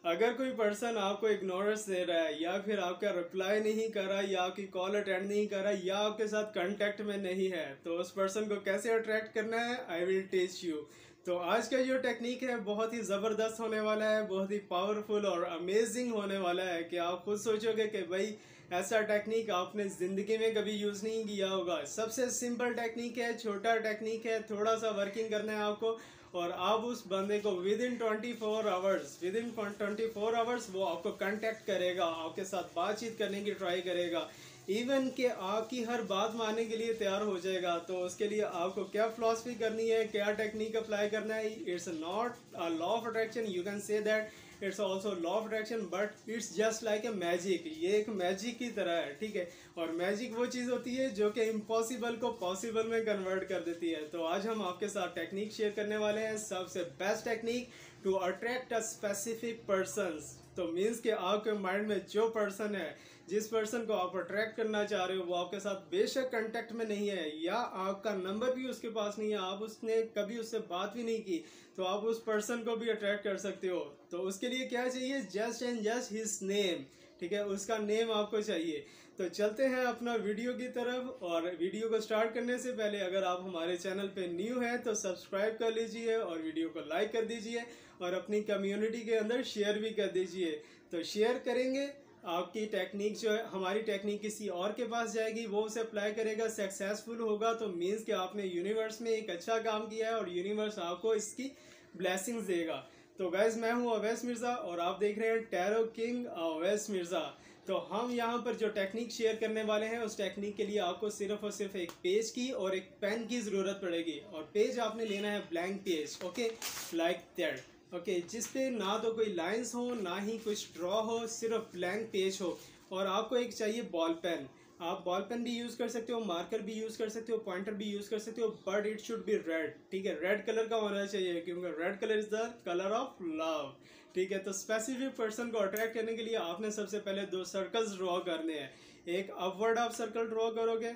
अगर कोई पर्सन आपको इग्नोरेंस दे रहा है या फिर आपका रिप्लाई नहीं कर रहा या आपकी कॉल अटेंड नहीं कर रहा या आपके साथ कांटेक्ट में नहीं है, तो उस पर्सन को कैसे अट्रैक्ट करना है, आई विल टीच यू। तो आज का जो टेक्निक है बहुत ही ज़बरदस्त होने वाला है, बहुत ही पावरफुल और अमेजिंग होने वाला है कि आप खुद सोचोगे कि भाई ऐसा टेक्निक आपने ज़िंदगी में कभी यूज़ नहीं किया होगा। सबसे सिंपल टेक्निक है, छोटा टेक्निक है, थोड़ा सा वर्किंग करना है आपको और आप उस बंदे को विद इन 24 आवर्स वो आपको कांटेक्ट करेगा, आपके साथ बातचीत करने की ट्राई करेगा, इवन कि आपकी हर बात मानने के लिए तैयार हो जाएगा। तो उसके लिए आपको क्या फिलॉसफी करनी है, क्या टेक्निक अप्लाई करना है, it's not a law of attraction, you can say that it's also law of attraction, but it's just like a magic. ये एक मैजिक की तरह है, ठीक है। और मैजिक वो चीज़ होती है जो कि इम्पॉसिबल को पॉसिबल में कन्वर्ट कर देती है। तो आज हम आपके साथ टेक्निक शेयर करने वाले हैं, सबसे best technique to attract a specific persons. तो मीन्स कि आपके माइंड में जो पर्सन है, जिस पर्सन को आप अट्रैक्ट करना चाह रहे हो, वो आपके साथ बेशक कांटेक्ट में नहीं है या आपका नंबर भी उसके पास नहीं है, आप उसने कभी उससे बात भी नहीं की, तो आप उस पर्सन को भी अट्रैक्ट कर सकते हो। तो उसके लिए क्या चाहिए, just and just his name, ठीक है, उसका नेम आपको चाहिए। तो चलते हैं अपना वीडियो की तरफ। और वीडियो को स्टार्ट करने से पहले अगर आप हमारे चैनल पे न्यू हैं तो सब्सक्राइब कर लीजिए और वीडियो को लाइक कर दीजिए और अपनी कम्युनिटी के अंदर शेयर भी कर दीजिए। तो शेयर करेंगे, आपकी टेक्निक जो है, हमारी टेक्निक किसी और के पास जाएगी, वो उसे अप्लाई करेगा, सक्सेसफुल होगा, तो मीन्स कि आपने यूनिवर्स में एक अच्छा काम किया है और यूनिवर्स आपको इसकी ब्लेसिंग्स देगा। तो गाइज मैं हूँ अवैस मिर्ज़ा और आप देख रहे हैं टैरो किंग अवैस मिर्ज़ा। तो हम यहाँ पर जो टेक्निक शेयर करने वाले हैं, उस टेक्निक के लिए आपको सिर्फ और सिर्फ एक पेज की और एक पेन की ज़रूरत पड़ेगी। और पेज आपने लेना है blank page, okay, like that, okay, जिस पे ना तो कोई लाइंस हो ना ही कुछ ड्रॉ हो, सिर्फ ब्लैंक पेज हो। और आपको एक चाहिए बॉल पेन। आप बॉल पेन भी यूज़ कर सकते हो, मार्कर भी यूज़ कर सकते हो, पॉइंटर भी यूज़ कर सकते हो, but it should be red, ठीक है, रेड कलर का होना चाहिए क्योंकि red colour is the colour of love, ठीक है। तो स्पेसिफिक पर्सन को अट्रैक्ट करने के लिए आपने सबसे पहले 2 सर्कल्स ड्रॉ करने हैं। एक अपवर्ड आप सर्कल ड्रॉ करोगे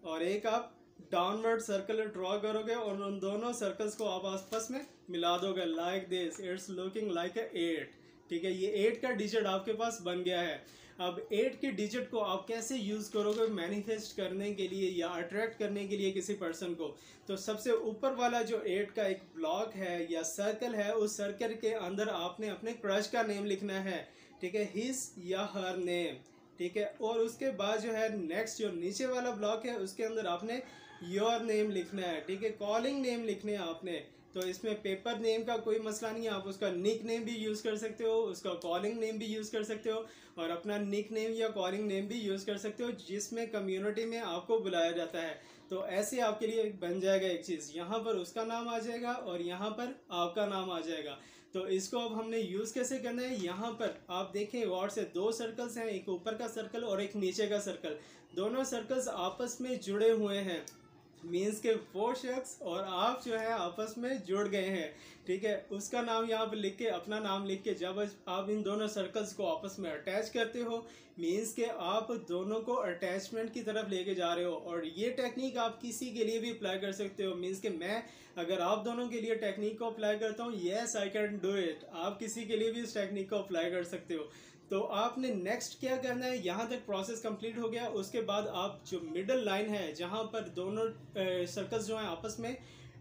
और एक आप डाउनवर्ड सर्कल ड्रॉ करोगे और उन दोनों सर्कल्स को आप आपस में मिला दोगे like this, it's looking like a 8, ठीक है। ये 8 का डिजिट आपके पास बन गया है। अब 8 के डिजिट को आप कैसे यूज़ करोगे मैनिफेस्ट करने के लिए या अट्रैक्ट करने के लिए किसी पर्सन को, तो सबसे ऊपर वाला जो 8 का एक ब्लॉक है या सर्कल है, उस सर्कल के अंदर आपने अपने क्रश का नेम लिखना है, ठीक है, हिज या हर नेम, ठीक है। और उसके बाद जो है नेक्स्ट जो नीचे वाला ब्लॉक है, उसके अंदर आपने योर नेम लिखना है, ठीक है, कॉलिंग नेम लिखने हैं आपने। तो इसमें पेपर नेम का कोई मसला नहीं है, आप उसका निक नेम भी यूज़ कर सकते हो, उसका कॉलिंग नेम भी यूज़ कर सकते हो और अपना निक नेम या कॉलिंग नेम भी यूज़ कर सकते हो जिसमें कम्युनिटी में आपको बुलाया जाता है। तो ऐसे आपके लिए बन जाएगा एक चीज़, यहाँ पर उसका नाम आ जाएगा और यहाँ पर आपका नाम आ जाएगा। तो इसको अब हमने यूज़ कैसे करना है, यहाँ पर आप देखें गौर से 2 सर्कल्स हैं, एक ऊपर का सर्कल और एक नीचे का सर्कल। दोनों सर्कल्स आपस में जुड़े हुए हैं, मीन्स के वो शख्स और आप जो है आपस में जुड़ गए हैं, ठीक है। उसका नाम यहाँ पर लिख के, अपना नाम लिख के जब आप इन दोनों सर्कल्स को आपस में अटैच करते हो, मीन्स के आप दोनों को अटैचमेंट की तरफ लेके जा रहे हो। और ये टेक्निक आप किसी के लिए भी अप्लाई कर सकते हो, मीन्स के मैं अगर आप दोनों के लिए टेक्निक को अप्लाई करता हूँ, yes I can do it, आप किसी के लिए भी इस टेक्निक को अप्लाई कर सकते हो। तो आपने नेक्स्ट क्या करना है, यहाँ तक प्रोसेस कंप्लीट हो गया। उसके बाद आप जो मिडल लाइन है जहाँ पर दोनों सर्कल्स जो हैं आपस में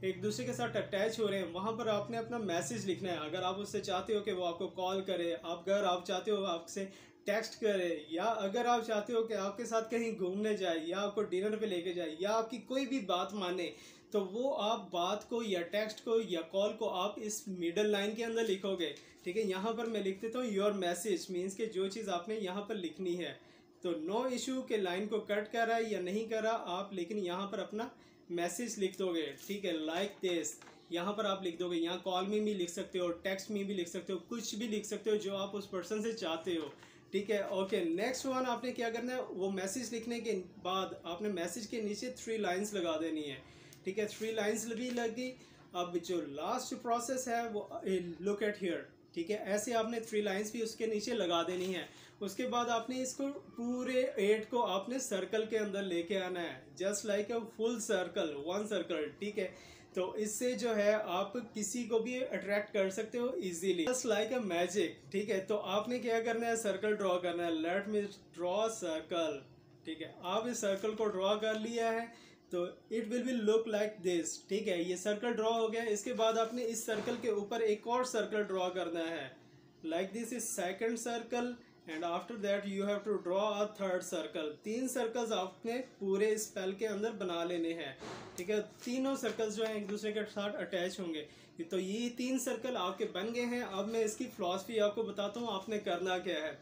एक दूसरे के साथ अटैच हो रहे हैं, वहाँ पर आपने अपना मैसेज लिखना है। अगर आप उससे चाहते हो कि वो आपको कॉल करे, अगर आप चाहते हो आपसे टेक्स्ट करे, या अगर आप चाहते हो कि आपके साथ कहीं घूमने जाए या आपको डिनर पे लेके जाए या आपकी कोई भी बात माने, तो वो आप बात को या टेक्स्ट को या कॉल को आप इस मिडल लाइन के अंदर लिखोगे, ठीक है। यहाँ पर मैं लिख देता हूँ योर मैसेज, मीन्स के जो चीज़ आपने यहाँ पर लिखनी है। तो नो इशू के लाइन को कट कर रहा है या नहीं कर रहा आप, लेकिन यहाँ पर अपना मैसेज लिख दोगे, ठीक है, लाइक दिस, यहाँ पर आप लिख दोगे। यहाँ कॉल में भी लिख सकते हो, टेक्स्ट में भी लिख सकते हो, कुछ भी लिख सकते हो जो आप उस पर्सन से चाहते हो, ठीक है। ओके, नेक्स्ट वन आपने क्या करना है, वो मैसेज लिखने के बाद आपने मैसेज के नीचे 3 लाइन्स लगा देनी है, ठीक है। 3 लाइन्स भी लगी। अब जो लास्ट प्रोसेस है वो लुक एट हियर, ठीक है, ऐसे आपने 3 लाइन्स भी उसके नीचे लगा देनी है। उसके बाद आपने इसको पूरे 8 को आपने सर्कल के अंदर लेके आना है, just like a full circle, 1 circle, ठीक है। तो इससे जो है आप किसी को भी अट्रैक्ट कर सकते हो easily, just like a magic. ठीक है, तो आपने क्या करना है, सर्कल ड्रॉ करना है। Let me draw circle. ठीक है, आप इस सर्कल को ड्रॉ कर लिया है तो it will be look like this. ठीक है, ये सर्कल ड्रॉ हो गया। इसके बाद आपने इस सर्कल के ऊपर एक और सर्कल ड्रॉ करना है, like this is second circle, and after that you have to draw a third circle. 3 circles आपने पूरे स्पेल के अंदर बना लेने हैं। ठीक है, तीनों सर्कल्स जो है एक दूसरे के साथ अटैच होंगे। तो ये 3 सर्कल आपके बन गए हैं। अब मैं इसकी फिलॉसफी आपको बताता हूँ आपने करना क्या है।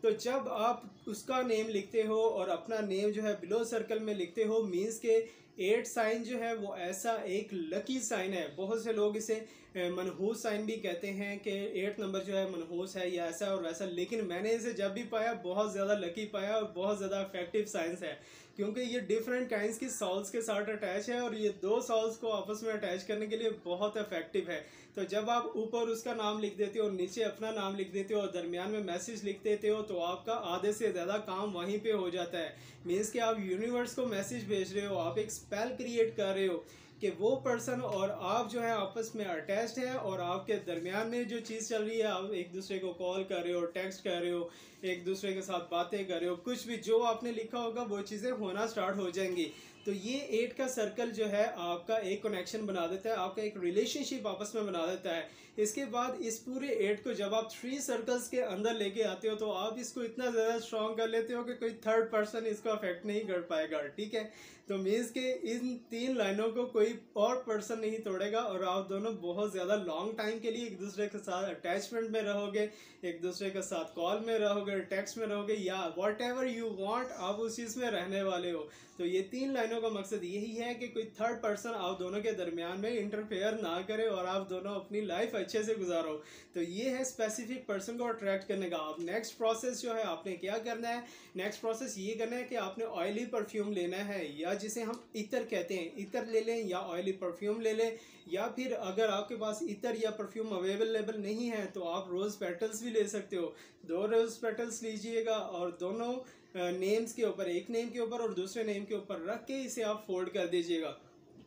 तो जब आप उसका नेम लिखते हो और अपना नेम जो है बिलो सर्कल में लिखते हो, मीन्स के 8 साइन जो है वो ऐसा एक लकी साइन है। बहुत से लोग इसे मनहूस साइन भी कहते हैं कि 8 नंबर जो है मनहूस है या ऐसा और वैसा, लेकिन मैंने इसे जब भी पाया बहुत ज़्यादा लकी पाया और बहुत ज़्यादा इफेक्टिव साइंस है, क्योंकि ये डिफरेंट काइंड्स की सॉल्स के साथ अटैच है और ये 2 सॉल्स को आपस में अटैच करने के लिए बहुत इफेक्टिव है। तो जब आप ऊपर उसका नाम लिख देते हो और नीचे अपना नाम लिख देते हो और दरमियान में मैसेज लिख देते हो, तो आपका आधे से ज़्यादा काम वहीं पे हो जाता है। मीन्स कि आप यूनिवर्स को मैसेज भेज रहे हो, आप एक स्पेल क्रिएट कर रहे हो कि वो पर्सन और आप जो है आपस में अटैच्ड है और आपके दरमियान में जो चीज़ चल रही है, आप एक दूसरे को कॉल कर रहे हो, टेक्स्ट कर रहे हो, एक दूसरे के साथ बातें कर रहे हो, कुछ भी जो आपने लिखा होगा वो चीज़ें होना स्टार्ट हो जाएंगी। तो ये 8 का सर्कल जो है आपका एक कनेक्शन बना देता है, आपका एक रिलेशनशिप आपस में बना देता है। इसके बाद इस पूरे 8 को जब आप 3 सर्कल्स के अंदर लेके आते हो तो आप इसको इतना ज़्यादा स्ट्रॉन्ग कर लेते हो कि कोई थर्ड पर्सन इसको अफेक्ट नहीं कर पाएगा। ठीक है, तो मीन्स के इन 3 लाइनों को कोई और पर्सन नहीं तोड़ेगा और आप दोनों बहुत ज़्यादा लॉन्ग टाइम के लिए एक दूसरे के साथ अटैचमेंट में रहोगे, एक दूसरे के साथ कॉल में रहोगे, टेक्स्ट में रहोगे, या वॉट एवर यू वॉन्ट, आप उस चीज़ में रहने वाले हो। तो ये 3 लाइनों का मकसद यही है कि कोई थर्ड पर्सन आप दोनों के दरमियान में इंटरफेयर ना करे और आप दोनों अपनी लाइफ अच्छे से गुजारो। तो ये है स्पेसिफिक पर्सन को अट्रैक्ट करने का। अब नेक्स्ट प्रोसेस जो है आपने क्या करना है, नेक्स्ट प्रोसेस ये करना है कि आपने ऑयली परफ्यूम लेना है, या जिसे हम इतर कहते हैं, इतर ले लें या ऑयली परफ्यूम ले लें, या फिर अगर आपके पास इतर या परफ्यूम अवेलेबल नहीं है तो आप रोज़ पेटल्स भी ले सकते हो। 2 रोज़ पेटल्स लीजिएगा और दोनों नेम्स के ऊपर, एक नेम के ऊपर और दूसरे नेम के ऊपर रख के इसे आप फोल्ड कर दीजिएगा।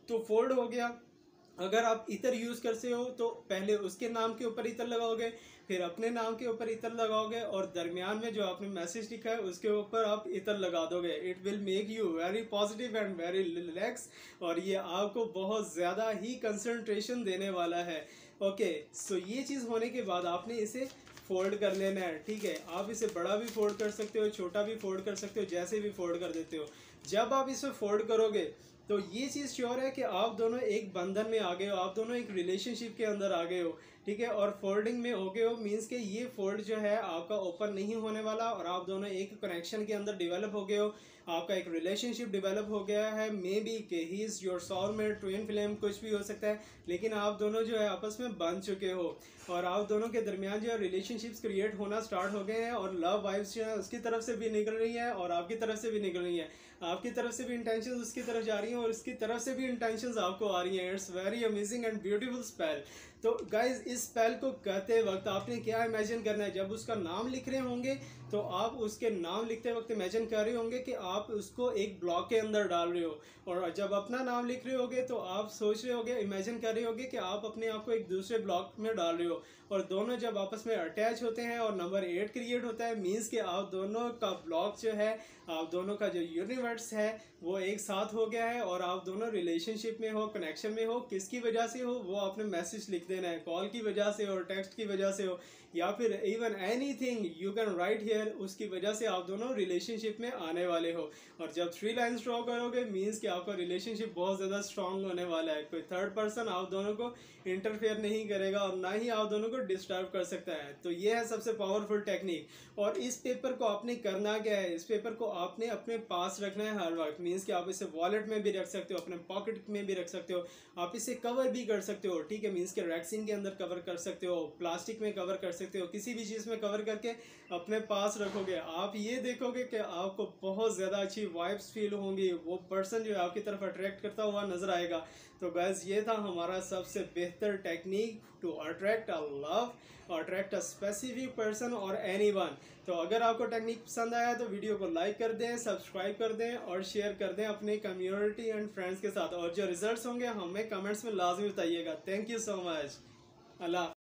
तो फोल्ड हो गया। अगर आप इतर यूज़ करते हो तो पहले उसके नाम के ऊपर इतर लगाओगे, फिर अपने नाम के ऊपर इतर लगाओगे और दरमियान में जो आपने मैसेज लिखा है उसके ऊपर आप इतर लगा दोगे। It will make you very positive and very relax, और ये आपको बहुत ज़्यादा ही कंसंट्रेशन देने वाला है। ओके, सो ये चीज़ होने के बाद आपने इसे फोल्ड कर लेना है। ठीक है, आप इसे बड़ा भी फोल्ड कर सकते हो, छोटा भी फोल्ड कर सकते हो, जैसे भी फोल्ड कर देते हो। जब आप इसे फोल्ड करोगे तो ये चीज़ श्योर है कि आप दोनों एक बंधन में आ गए हो, आप दोनों एक रिलेशनशिप के अंदर आ गए हो। ठीक है, और फोल्डिंग में हो गए हो, मीन्स के ये फोल्ड जो है आपका ओपन नहीं होने वाला और आप दोनों एक कनेक्शन के अंदर डेवलप हो गए हो, आपका एक रिलेशनशिप डेवलप हो गया है। मे बी कि he is your soulmate, twin flame, कुछ भी हो सकता है, लेकिन आप दोनों जो है आपस में बंध चुके हो और आप दोनों के दरमियान जो है रिलेशनशिप्स क्रिएट होना स्टार्ट हो गए हैं और लव वाइब्स जो है उसकी तरफ से भी निकल रही है और आपकी तरफ से भी निकल रही है। आपकी तरफ से भी इंटेंशंस उसकी तरफ जा रही हैं और उसकी तरफ से भी इंटेंशंस आपको आ रही हैं। It's very amazing and beautiful spell. तो गाइज, इस स्पेल को करते वक्त आपने क्या इमेजिन करना है, जब उसका नाम लिख रहे होंगे तो आप उसके नाम लिखते वक्त इमेजिन कर रहे होंगे कि आप उसको एक ब्लॉक के अंदर डाल रहे हो, और जब अपना नाम लिख रहे होगे तो आप सोच रहे होगे, इमेजिन कर रहे होगे कि आप अपने आप को एक दूसरे ब्लॉक में डाल रहे हो, और दोनों जब आपस में अटैच होते हैं और नंबर 8 क्रिएट होता है, मीन्स कि आप दोनों का ब्लॉक जो है, आप दोनों का जो यूनिवर्स है वो एक साथ हो गया है और आप दोनों रिलेशनशिप में हो, कनेक्शन में हो। किसकी वजह से हो वो आपने मैसेज लिख देना है, कॉल की वजह से हो, टेक्स्ट की वजह से हो, या फिर even anything you can write here, उसकी वजह से आप दोनों रिलेशनशिप में आने वाले हो। और जब 3 लाइन्स ड्रॉ करोगे मीन्स कि आपका रिलेशनशिप बहुत ज़्यादा स्ट्रांग होने वाला है। कोई थर्ड पर्सन आप दोनों को इंटरफेयर नहीं करेगा और ना ही आप दोनों को डिस्टर्ब कर सकता है। तो ये है सबसे पावरफुल टेक्निक। और इस पेपर को आपने करना क्या है, इस पेपर को आपने अपने पास रखना है हर वक्त। मीन्स कि आप इसे वॉलेट में भी रख सकते हो, अपने पॉकेट में भी रख सकते हो, आप इसे कवर भी कर सकते हो। ठीक है, मीन्स के रैक्सिन के अंदर कवर कर सकते हो, प्लास्टिक में कवर कर सकते हो। किसी भी चीज़ में कवर करके अपने पास रखोगे, आप ये देखोगे कि आपको बहुत ज़्यादा अच्छी वाइब्स फील होंगी, वो पर्सन जो है आपकी तरफ अट्रैक्ट करता हुआ नज़र आएगा। तो गाइस ये था हमारा सबसे बेहतर technique to attract a love, attract a specific person और एनीवन। तो अगर आपको टेक्निक पसंद आया तो वीडियो को लाइक कर दें, सब्सक्राइब कर दें और शेयर कर दें अपने कम्युनिटी एंड फ्रेंड्स के साथ। और जो रिजल्ट्स होंगे हमें कमेंट्स में लाजमी बताइएगा। Thank you so much. Allah.